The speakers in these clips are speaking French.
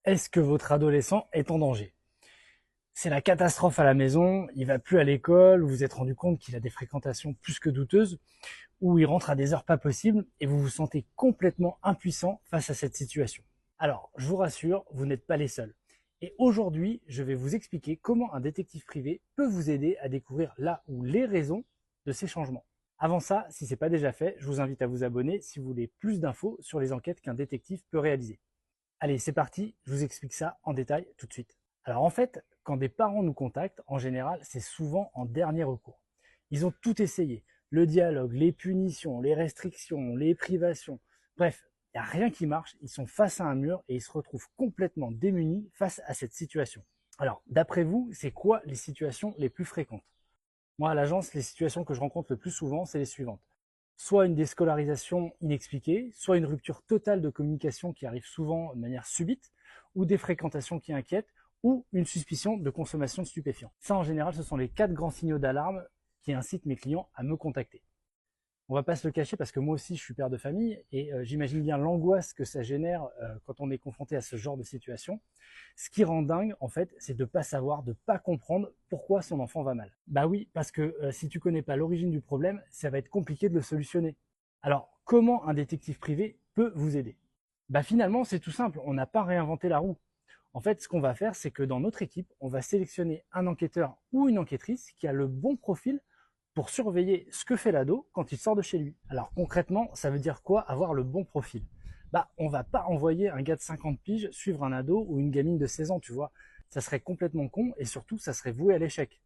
Est-ce que votre adolescent est en danger? C'est la catastrophe à la maison, il va plus à l'école, vous vous êtes rendu compte qu'il a des fréquentations plus que douteuses, ou il rentre à des heures pas possibles et vous vous sentez complètement impuissant face à cette situation. Alors, je vous rassure, vous n'êtes pas les seuls. Et aujourd'hui, je vais vous expliquer comment un détective privé peut vous aider à découvrir là ou les raisons de ces changements. Avant ça, si ce n'est pas déjà fait, je vous invite à vous abonner si vous voulez plus d'infos sur les enquêtes qu'un détective peut réaliser. Allez, c'est parti, je vous explique ça en détail tout de suite. Alors en fait, quand des parents nous contactent, en général, c'est souvent en dernier recours. Ils ont tout essayé, le dialogue, les punitions, les restrictions, les privations, bref, il n'y a rien qui marche, ils sont face à un mur et ils se retrouvent complètement démunis face à cette situation. Alors, d'après vous, c'est quoi les situations les plus fréquentes? Moi, à l'agence, les situations que je rencontre le plus souvent, c'est les suivantes. Soit une déscolarisation inexpliquée, soit une rupture totale de communication qui arrive souvent de manière subite, ou des fréquentations qui inquiètent, ou une suspicion de consommation de stupéfiants. Ça, en général, ce sont les 4 grands signaux d'alarme qui incitent mes clients à me contacter. On va pas se le cacher parce que moi aussi je suis père de famille et j'imagine bien l'angoisse que ça génère quand on est confronté à ce genre de situation. Ce qui rend dingue en fait, c'est de pas savoir, de pas comprendre pourquoi son enfant va mal. Bah oui, parce que si tu connais pas l'origine du problème, ça va être compliqué de le solutionner. Alors, comment un détective privé peut vous aider? Bah finalement, c'est tout simple, on n'a pas réinventé la roue. En fait, ce qu'on va faire, c'est que dans notre équipe, on va sélectionner un enquêteur ou une enquêtrice qui a le bon profil pour surveiller ce que fait l'ado quand il sort de chez lui. Alors concrètement, ça veut dire quoi avoir le bon profil? Bah, on va pas envoyer un gars de 50 piges suivre un ado ou une gamine de 16 ans, tu vois. Ça serait complètement con et surtout, ça serait voué à l'échec.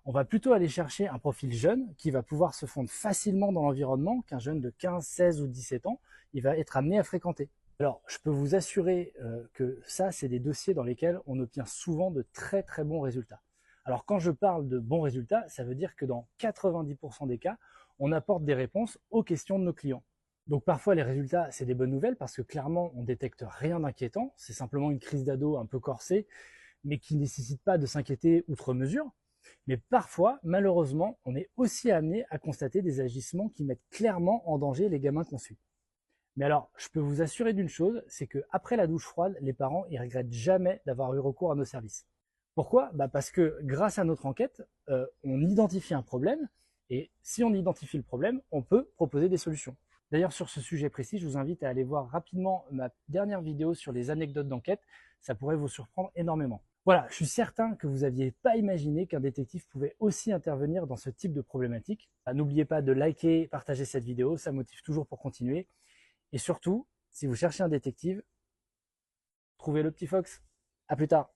On va plutôt aller chercher un profil jeune qui va pouvoir se fondre facilement dans l'environnement qu'un jeune de 15, 16 ou 17 ans, il va être amené à fréquenter. Alors, je peux vous assurer que ça, c'est des dossiers dans lesquels on obtient souvent de très très bons résultats. Alors, quand je parle de bons résultats, ça veut dire que dans 90% des cas, on apporte des réponses aux questions de nos clients. Donc parfois les résultats, c'est des bonnes nouvelles parce que clairement, on détecte rien d'inquiétant, c'est simplement une crise d'ado un peu corsée, mais qui ne nécessite pas de s'inquiéter outre mesure. Mais parfois, malheureusement, on est aussi amené à constater des agissements qui mettent clairement en danger les gamins qu'on suit. Mais alors, je peux vous assurer d'une chose, c'est qu'après la douche froide, les parents, ils regrettent jamais d'avoir eu recours à nos services. Pourquoi? Bah parce que grâce à notre enquête, on identifie un problème, et si on identifie le problème, on peut proposer des solutions. D'ailleurs, sur ce sujet précis, je vous invite à aller voir rapidement ma dernière vidéo sur les anecdotes d'enquête, ça pourrait vous surprendre énormément. Voilà, je suis certain que vous n'aviez pas imaginé qu'un détective pouvait aussi intervenir dans ce type de problématique. N'oubliez pas de liker, partager cette vidéo, ça motive toujours pour continuer. Et surtout, si vous cherchez un détective, trouvez le petit Fox. À plus tard.